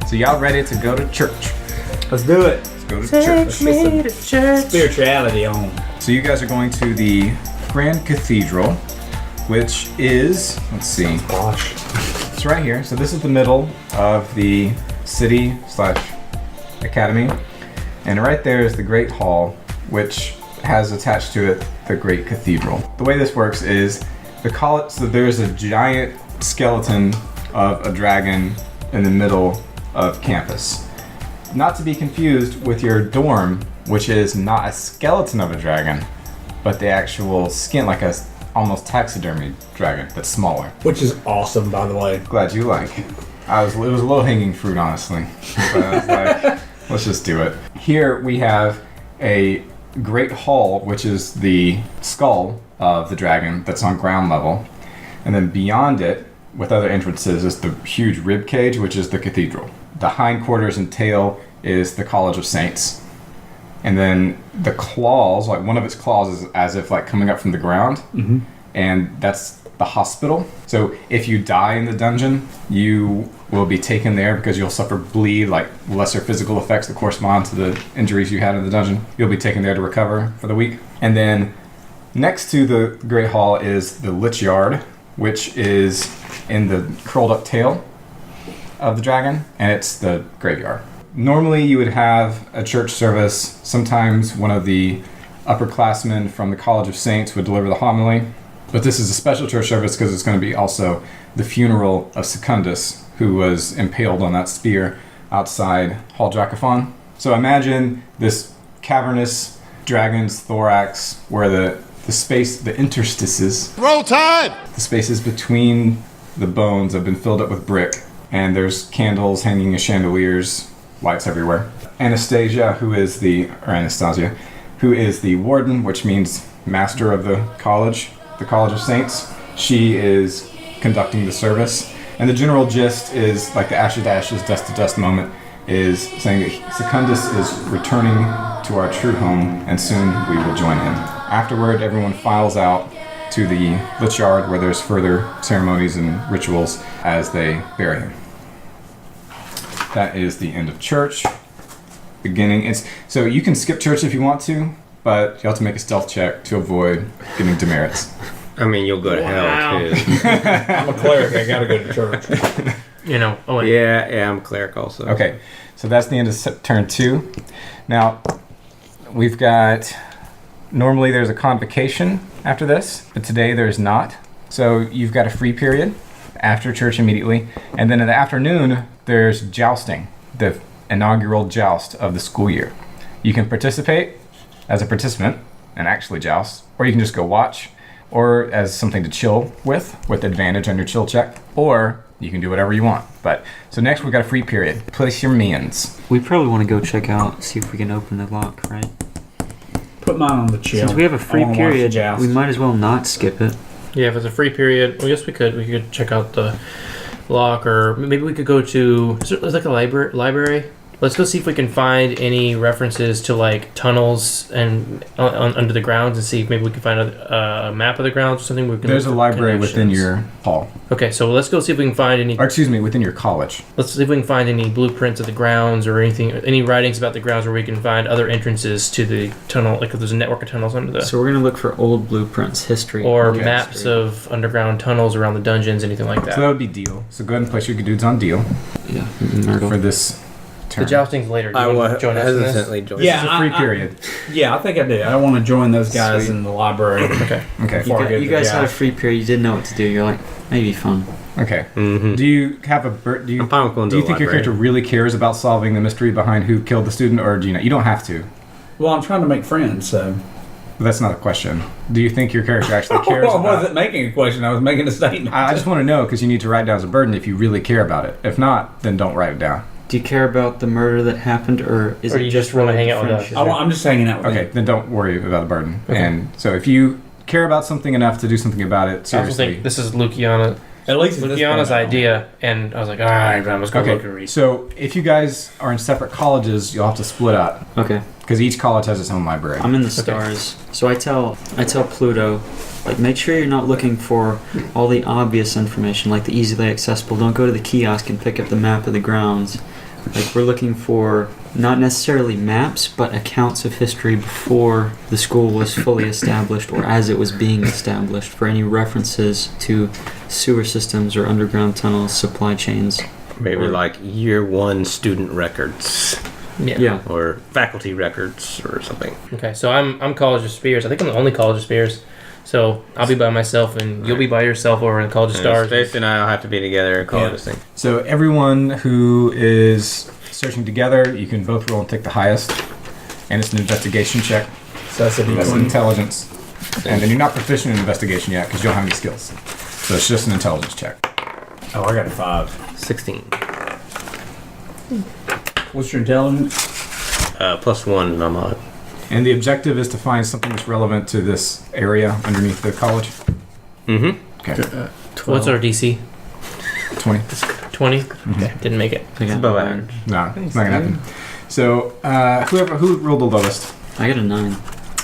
So y'all ready to go to church? Let's do it. Let's go to church. Take me to church. Spirituality on. So you guys are going to the Grand Cathedral, which is, let's see, Gosh. it's right here. So this is the middle of the city/academy. And right there is the Great Hall, which has attached to it the Great Cathedral. The way this works is so there's a giant skeleton of a dragon in the middle of campus. Not to be confused with your dorm, which is not a skeleton of a dragon, but the actual skin, like a almost taxidermy dragon that's smaller. Which is awesome, by the way. Glad you like. It was a little hanging fruit, honestly. But I was like, let's just do it. Here we have a Great Hall, which is the skull of the dragon that's on ground level. And then beyond it, with other entrances, is the huge rib cage, which is the cathedral. The hindquarters and tail is the College of Saints. And then the claws, like one of its claws is as if like coming up from the ground. Mm-hmm. And that's the hospital. So if you die in the dungeon, you will be taken there because you'll suffer bleed, like lesser physical effects that correspond to the injuries you had in the dungeon. You'll be taken there to recover for the week. And then next to the Great Hall is the Lich Yard, which is in the curled up tail of the dragon, and it's the graveyard. Normally you would have a church service. Sometimes one of the upperclassmen from the College of Saints would deliver the homily. But this is a special church service because it's going to be also the funeral of Secundus, who was impaled on that spear outside Hall Dracophon. So imagine this cavernous dragon's thorax where the space, the interstices, roll time! The spaces between the bones have been filled up with brick, and there's candles hanging in chandeliers, lights everywhere. Anastasia, who is the warden, which means master of the college of Saints. She is conducting the service. And the general gist is, like the ashes to ashes, dust to dust moment, is saying that Secundus is returning to our true home, and soon we will join him. Afterward, everyone files out to the Lich Yard, where there's further ceremonies and rituals as they bury him. That is the end of church. Beginning. So you can skip church if you want to, but you have to make a stealth check to avoid getting demerits. I mean, you'll go to hell, too. I'm a cleric. I gotta go to church. Yeah, I'm a cleric also. Okay, so that's the end of turn 2. Now, we've got... Normally there's a convocation after this, but today there's not. So you've got a free period after church immediately. And then in the afternoon, there's jousting, the inaugural joust of the school year. You can participate as a participant and actually joust, or you can just go watch, or as something to chill with advantage on your chill check, or you can do whatever you want. But so next we've got a free period. Place your mans. We probably want to go check out, see if we can open the lock, right? Put mine on the chill. Since we have a free period, we might as well not skip it. Yeah, if it's a free period, well, yes, we could. We could check out the lock, or maybe we could go to... Is there like a library? Let's go see if we can find any references to like tunnels and under the grounds, and see if maybe we can find a map of the grounds or something. There's a library within your hall. Okay, so let's go see if we can find any... within your college. Let's see if we can find any blueprints of the grounds or anything, any writings about the grounds where we can find other entrances to the tunnel, like if there's a network of tunnels under the... So we're going to look for old blueprints, history. Or maps of underground tunnels around the dungeons, anything like that. So that would be deal. So go ahead and place your dudes on deal. Yeah. For this... The jousting's later. Do you want to join us in this? Join. Yeah, it's a free period. I think I do. I want to join those guys in the library. Okay. You guys had a free period. You didn't know what to do. You're like, maybe fun. Okay. Mm-hmm. Do you have a... Do you think your character really cares about solving the mystery behind who killed the student, or do you not? You don't have to. Well, I'm trying to make friends, so... But that's not a question. Do you think your character actually cares I wasn't making a question. I was making a statement. I just want to know, because you need to write down as a burden if you really care about it. If not, then don't write it down. Do you care about the murder that happened, or is it you just want to hang out with us? I'm just hanging out with you. Okay, then don't worry about the burden. Okay. And so if you care about something enough to do something about it, seriously... I think this is Luciana's idea, and I was like, all right, I'm just going to look and read. So if you guys are in separate colleges, you'll have to split up. Okay. Because each college has its own library. I'm in the stars. So I tell Pluto, like, make sure you're not looking for all the obvious information, like the easily accessible. Don't go to the kiosk and pick up the map of the grounds. Like we're looking for not necessarily maps, but accounts of history before the school was fully established or as it was being established, for any references to sewer systems or underground tunnels, supply chains. Maybe like year 1 student records. Yeah. Or faculty records or something. Okay, so I'm College of Spears. I think I'm the only College of Spears. So I'll be by myself, and you'll be by yourself over in College of Stars. Stacy and I will have to be together and call this thing. So everyone who is searching together, you can both roll and take the highest, and it's an investigation check. So that's a That's D20. intelligence, and then you're not proficient in investigation yet because you don't have any skills. So it's just an intelligence check. Oh, I got a 5. 16. What's your intelligence? +1 in my mod. And the objective is to find something that's relevant to this area underneath the college. Mm-hmm. Okay. What's our DC? 20. 20? Okay, didn't make it. I got above 9. average. No, it's not gonna happen. So who rolled the lowest? I got a 9.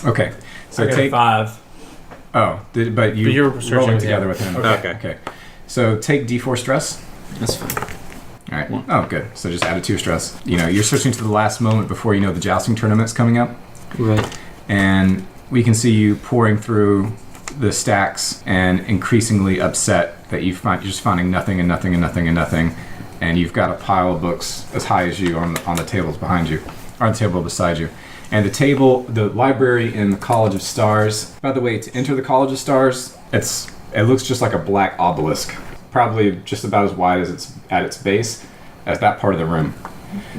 Okay. So I got a take. 5. Oh, but you But you're searching rolling with together him. with him. Okay. Okay. So take D4 stress. That's fine. All right. One. Oh, good. So just add a 2 stress. You know, you're searching to the last moment before you know the jousting tournament's coming up, Right. and we can see you pouring through the stacks and increasingly upset that you're just finding nothing and nothing and nothing and nothing, and you've got a pile of books as high as you on the tables behind you, or the table beside you. And the library in the College of Stars. By the way, to enter the College of Stars, it looks just like a black obelisk, probably just about as wide as it's at its base as that part of the room.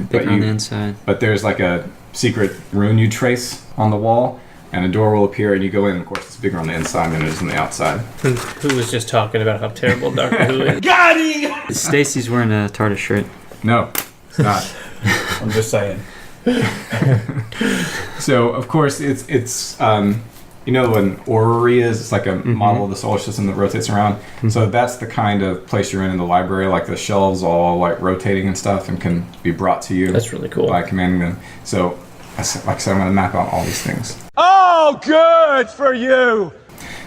Big on the inside. But there's like a secret rune you trace on the wall, and a door will appear, and you go in. Of course, it's bigger on the inside than it is on the outside. Who was just talking about how terrible Doctor Who is? Stacy's wearing a TARDIS shirt. No, it's not. I'm just saying. So of course it's you know what an orrery is? It's like a model of the solar system that rotates around. So that's the kind of place you're in the library, like the shelves all like rotating and stuff, and can be brought to you. That's really cool. By commanding them. So like I said, I'm going to map out all these things. Oh, good for you!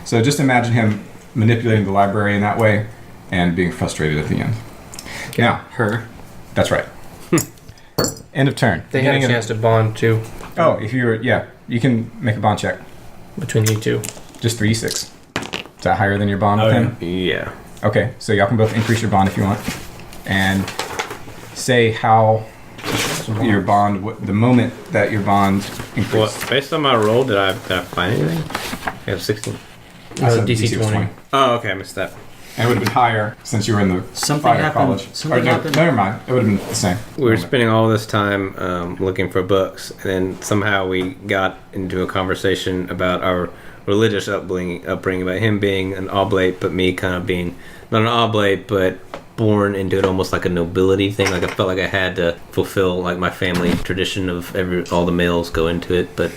So just imagine him manipulating the library in that way and being frustrated at the end. Now, Her. that's right. End of turn. They had a Beginning of- chance to bond too Oh, if you're, you can make a bond check. between you two. Just 3d6. Is that higher than your bond with Oh, him? Yeah. Okay, so y'all can both increase your bond if you want. And say how your bond, the moment that your bond increases. Well, based on my roll, did I find anything? I have 16. I said DC was 20. Oh, okay, I missed that. And it would have been higher since you were in the Something fire happened. college. Something Or no, happened. never mind. It would have been the same. We were spending all this time looking for books, and then somehow we got into a conversation about our religious upbringing, about him being an oblate, but me kind of being not an oblate, but born into it almost like a nobility thing. Like I felt like I had to fulfill like my family tradition of all the males go into it, but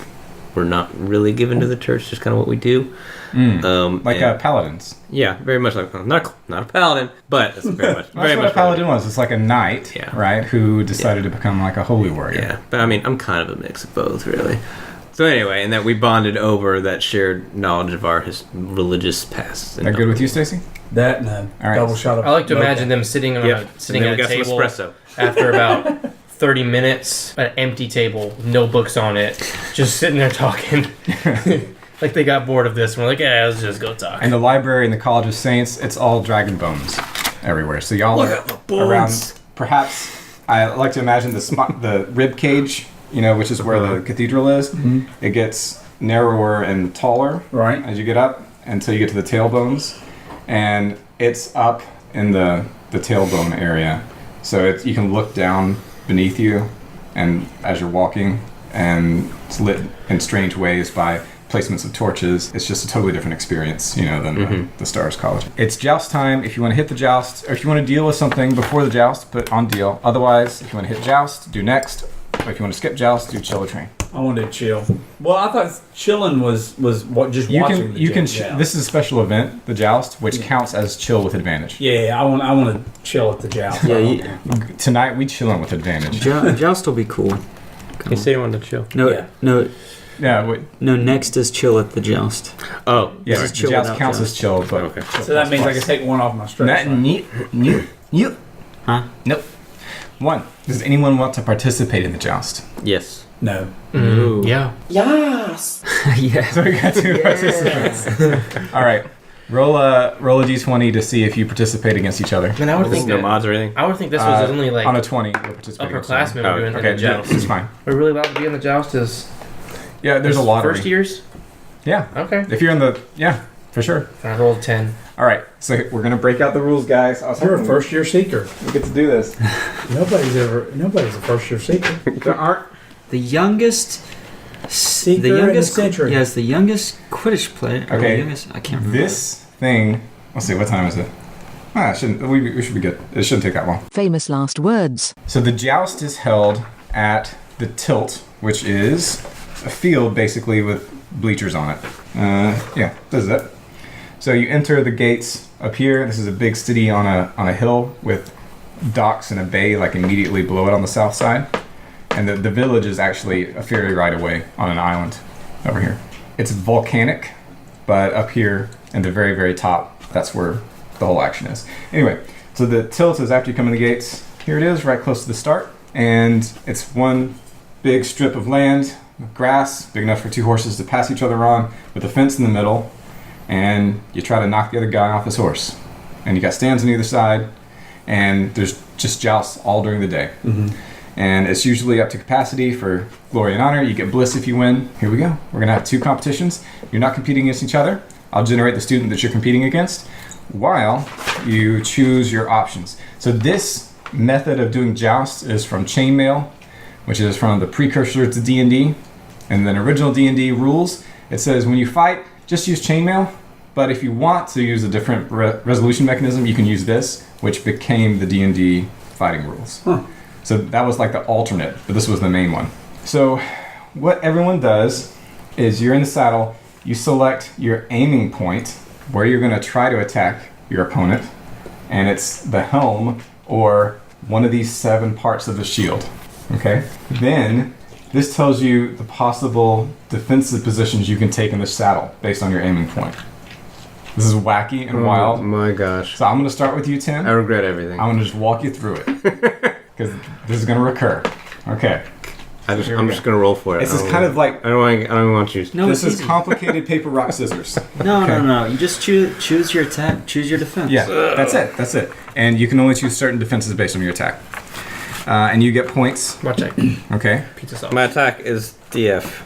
we're not really given to the church, just kind of what we do. Like and- paladins. Yeah, very much like not a paladin, but it's very much That's what a paladin was. It's like a knight, Yeah. right, who decided to become like a holy warrior. Yeah, but I mean, I'm kind of a mix of both, really. So anyway, and that we bonded over that shared knowledge of our religious past. Is that good with you, Stacy? That and a All right. double shot of I like to mocha. imagine them sitting on Yep. sitting And then at we a got some table espresso. after about 30 minutes, an empty table, no books on it, just sitting there talking. Like they got bored of this. And we're like, yeah, let's just go talk. And the library in the College of Saints, it's all dragon bones everywhere. So y'all Look are at the bones. around. Perhaps I like to imagine the rib cage, which is where the cathedral is. It gets narrower and taller Right. as you get up until you get to the tailbones, and it's up in the tailbone area. So you can look down beneath you, and as you're walking, and it's lit in strange ways by placements of torches. It's just a totally different experience, than the Stars College. It's joust time. If you want to hit the joust, or if you want to deal with something before the joust, put on deal. Otherwise, if you want to hit joust, do next. Or if you want to skip joust, do chill or train. I wanted to chill. Well, I thought chilling was what just watching. This is a special event, the joust, which counts as chill with advantage. Yeah, I want to chill at the joust. Yeah, Tonight we chilling with advantage. Joust will be cool. You say you wanted to chill. No, Yeah. Yeah, wait, no. Next is chill at the joust. Oh, yeah. This is The chill joust without counts joust. as chill, but okay. So that means I can take one off my stress. Not right? neat. Huh? Nope. 1. Does anyone want to participate in the joust? Yes. No. Yeah. Yeah. So we got 2 participants. All right. Roll a d20 to see if you participate against each other. And I would There's think no that, mods or anything. I would think this was only like on a 20, you're participating. upperclassmen were doing Okay, the joust. it's fine. We're really allowed to be in the joust as Yeah, there's a lottery. first years. Yeah. Okay. If you're in the for sure. I rolled 10. All right, so we're gonna break out the rules, guys. You're a first year seeker. We get to do this. Nobody's a first year seeker. There aren't. The youngest. Seeker The youngest. in the century. Yes, the youngest Quidditch player. or Okay. The youngest, I can't remember. This thing. Let's see. What time is it? It shouldn't. We should be good. It shouldn't take that long. Famous last words. So the joust is held at the tilt, which is a field basically with bleachers on it. Yeah, this is it. So you enter the gates up here. This is a big city on a hill with docks and a bay like immediately below it on the south side. And the village is actually a ferry ride away on an island over here. It's volcanic, but up here in the very, very top, that's where the whole action is. Anyway, so the tilt is after you come in the gates. Here it is, right close to the start. And it's one big strip of land, grass, big enough for 2 horses to pass each other on, with a fence in the middle. And you try to knock the other guy off his horse. And you got stands on either side, and there's just jousts all during the day. Mm-hmm. And it's usually up to capacity for glory and honor. You get bliss if you win. Here we go. We're gonna have 2 competitions. You're not competing against each other. I'll generate the student that you're competing against while you choose your options. So this method of doing joust is from Chainmail, which is from the precursor to D&D. And then original D&D rules, it says when you fight, just use Chainmail. But if you want to use a different resolution mechanism, you can use this, which became the D&D fighting rules. Huh. So that was like the alternate, but this was the main one. So what everyone does is you're in the saddle, you select your aiming point where you're going to try to attack your opponent, and it's the helm or one of these 7 parts of the shield. Okay? Then this tells you the possible defensive positions you can take in the saddle based on your aiming point. This is wacky and wild. Oh my gosh. So I'm going to start with you, Tim. I regret everything. I'm going to just walk you through it because this is going to recur. Okay. I'm Here we just go. gonna roll for it. This is kind of like I don't want you. No, this it's is easy. complicated paper rock scissors. No, Okay. no. You just choose your attack, choose your defense. Yeah, that's it. That's it. And you can only choose certain defenses based on your attack. And you get points. Watch that. Okay. Pizza sauce. My attack is DF.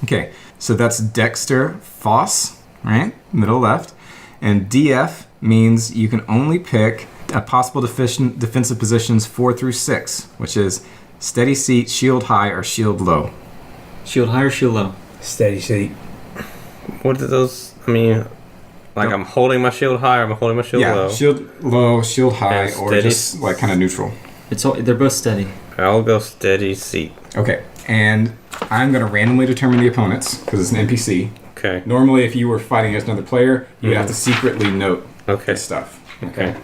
Okay. So that's Dexter Foss, right? Middle left. And DF means you can only pick a possible defensive positions 4 through 6, which is steady seat, shield high, or shield low. Shield high or shield low? Steady seat. What do those? I mean, like I'm holding my shield high, or I'm holding my shield Yeah, low. shield low, shield high, And or steady. just like kind of neutral. They're both steady. I'll go steady seat. Okay. And I'm going to randomly determine the opponents because it's an NPC. Okay. Normally, if you were fighting against another player, you would have to secretly note Okay. this stuff. Okay.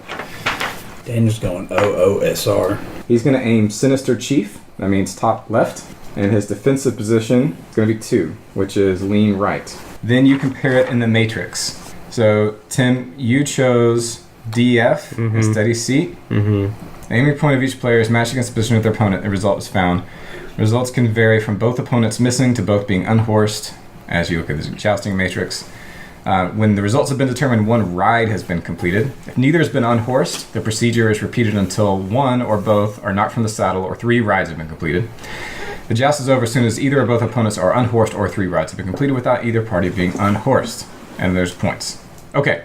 Daniel's going OOSR. He's going to aim Sinister Chief. That means top left. And his defensive position is going to be 2, which is lean right. Then you compare it in the matrix. So, Tim, you chose DF, a steady seat. Mm-hmm. The aiming point of each player is matched against the position of their opponent. The result is found. Results can vary from both opponents missing to both being unhorsed, as you look at the jousting matrix. When the results have been determined, 1 ride has been completed. If neither has been unhorsed, the procedure is repeated until 1 or both are knocked from the saddle or 3 rides have been completed. The joust is over as soon as either or both opponents are unhorsed or 3 rides have been completed without either party being unhorsed. And there's points. Okay,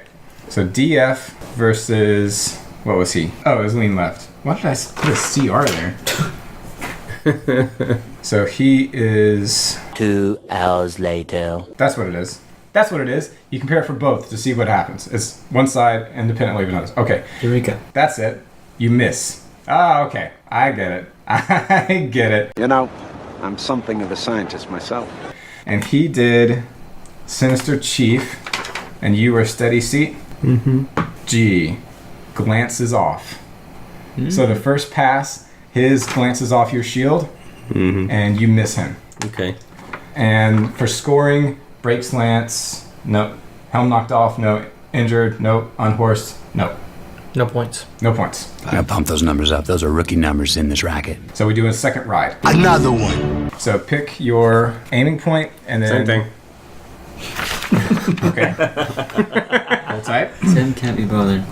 so DF versus... what was he? Oh, it was lean left. Why did I put a CR there? So he is... 2 hours later. That's what it is. That's what it is. You compare it for both to see what happens. It's one side independently of another. Okay, Here we go. that's it. You miss. Ah, okay. I get it. I get it. You know, I'm something of a scientist myself. And he did Sinister Chief, and you were Steady Seat. Mm-hmm. G glances off. So the first pass, his glances off your shield, Mm-hmm. and you miss him. Okay. And for scoring, break slants, no. Helm knocked off, no. Injured, no. Unhorsed, no. No points. No points. I gotta pump those numbers up. Those are rookie numbers in this racket. So we do a second ride. Another one. So pick your aiming point and then... Same thing. Okay. Hold tight. Tim can't be bothered.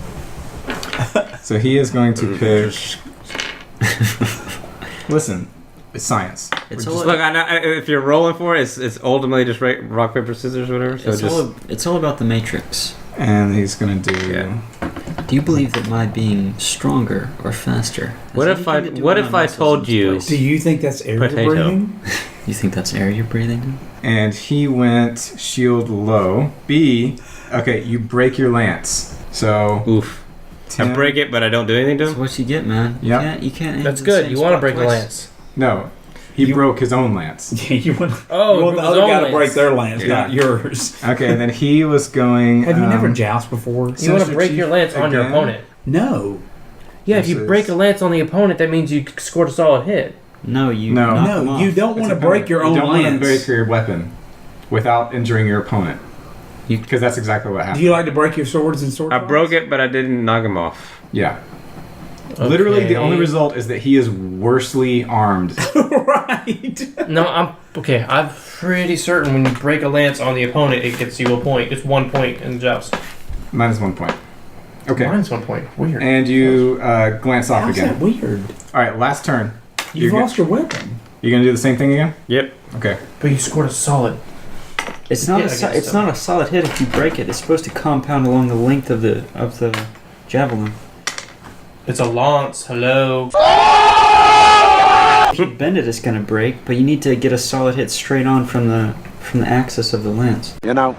So he is going to pick... Listen, it's science. It's We're all, Look, if you're rolling for it, it's ultimately just rock, paper, scissors, whatever. So it's all about the matrix. And he's going to do... Yeah. Do you believe that my being stronger or faster? What if I told you? Do you think that's air you're Potato. breathing? You think that's air you're breathing? And he went shield low. B, okay, you break your lance. So... Oof. Tim, I break it, but I don't do anything to That's him? what you get, man. Yep. You can't. That's aim good. the You same want to spot break the twice. lance. No, he broke his own lance. Yeah, you want, Oh, you want the his other own guy to lance. break their lance, Yeah. not yours. Okay, and then he was going... Have you never joust before? You want to break your lance on your again? opponent. No. Yeah, if you Versus- break a lance on the opponent, that means you scored a solid hit. No, you. No. knock them No, off. you don't want to break your own You don't want to lance. break your weapon without injuring your opponent. Because that's exactly what Do happened. you like to break your swords and sword I fights? broke it, but I didn't knock him off. Yeah. Literally, the Okay. only result is that he is worsely armed. Right. No, I'm pretty certain when you break a lance on the opponent, it gets you a point. It's 1 point in Joust. Minus 1 point. Okay. Mine's 1 point. Weird. And you glance off How's again. that weird? All right, last turn. You've You're lost your weapon. You gonna do the same thing again? Yep. Okay. But you scored a solid. It's not. Yeah, I A, guess it's so. not a solid hit if you break it. It's supposed to compound along the length of the javelin. It's a lance. Hello. If you bend it, it's gonna break. But you need to get a solid hit straight on from the axis of the lance. You know,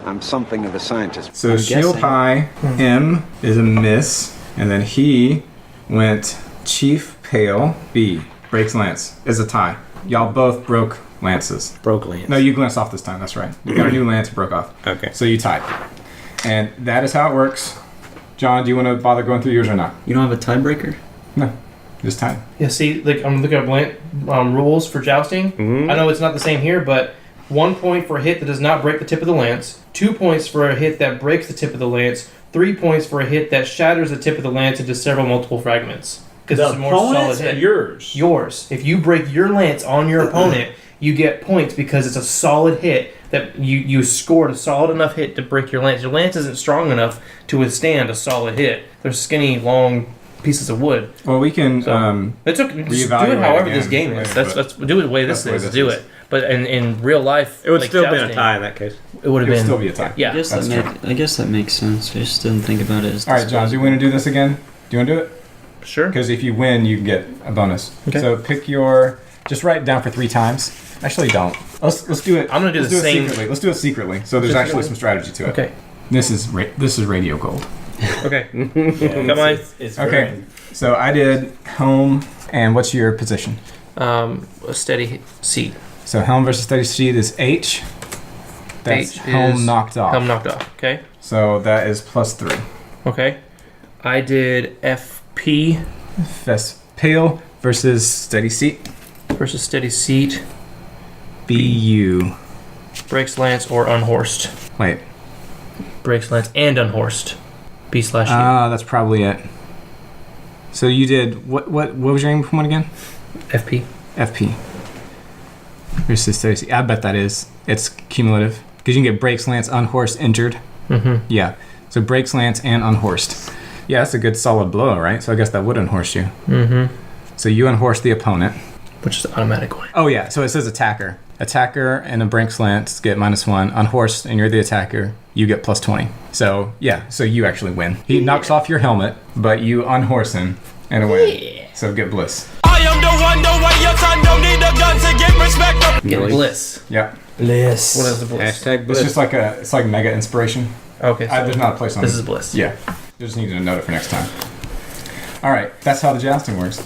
I'm something of a scientist. So I'm shield guessing. high, M is a miss, and then he went chief pale. B breaks lance is a tie. Y'all both broke lances. Broke lance. No, you glanced off this time. That's right. You got a new lance, broke off. Okay. So you tied, and that is how it works. John, do you want to bother going through yours or not? You don't have a tiebreaker? No, just tied. Yeah, see, like I'm looking at rules for jousting. Mhm. I know it's not the same here, but 1 point for a hit that does not break the tip of the lance, 2 points for a hit that breaks the tip of the lance, 3 points for a hit that shatters the tip of the lance into several multiple fragments. Because it's a more solid hit. yours. Yours. If you break your lance on your opponent, you get points because it's a solid hit that you scored a solid enough hit to break your lance. Your lance isn't strong enough to withstand a solid hit. They're skinny, long pieces of wood. Well, we can. So, just do it reevaluate however again this game later, is. That's do it the way this that's the way is. this Do is. it. But in real life, It would like still be a jousting, tie in that case. It would have It would been. still be a tie. Yeah. I guess that's I guess that makes sense. I just didn't think about it as. All right, John, do you want to do this again? Do you want to do it? Sure. Because if you win, you can get a bonus. Okay. So pick your. Just write it down for 3 times. Actually, don't. Let's do it. I'm gonna do let's the do same- It secretly. Let's do it secretly. So there's actually some strategy to it. Okay. This is radio gold. Okay. Come on. It's Okay. So I did helm, and what's your position? A steady seat. So helm versus steady seat is H. That's H helm is knocked off. Helm knocked off. Okay. So that is +3. Okay. I did FP That's pale versus steady seat. versus steady seat. BU. Breaks lance or unhorsed. Wait. Breaks lance and unhorsed. B/U. That's probably it. So you did what was your aim point again? FP. FP. Versus steady seat. I bet that is. It's cumulative. Because you can get breaks, lance, unhorsed, injured. Mm-hmm. Yeah. So breaks, lance, and unhorsed. Yeah, that's a good solid blow, right? So I guess that would unhorse you. Mm-hmm. So you unhorse the opponent. Which is the automatic one. Oh yeah, so it says attacker. Attacker and a breaks lance get -1. Unhorsed and you're the attacker, you get +20. So yeah, so you actually win. He knocks off your helmet, but you unhorse him and a win. So get bliss. I am the one, the way your son don't need a gun to get respect. Get bliss. Yeah. Bliss. What is the bliss? Hashtag bliss. It's just like mega inspiration. Okay. So There's not a place on this it. is bliss. Yeah. You just need to note it for next time. All right, that's how the jousting works.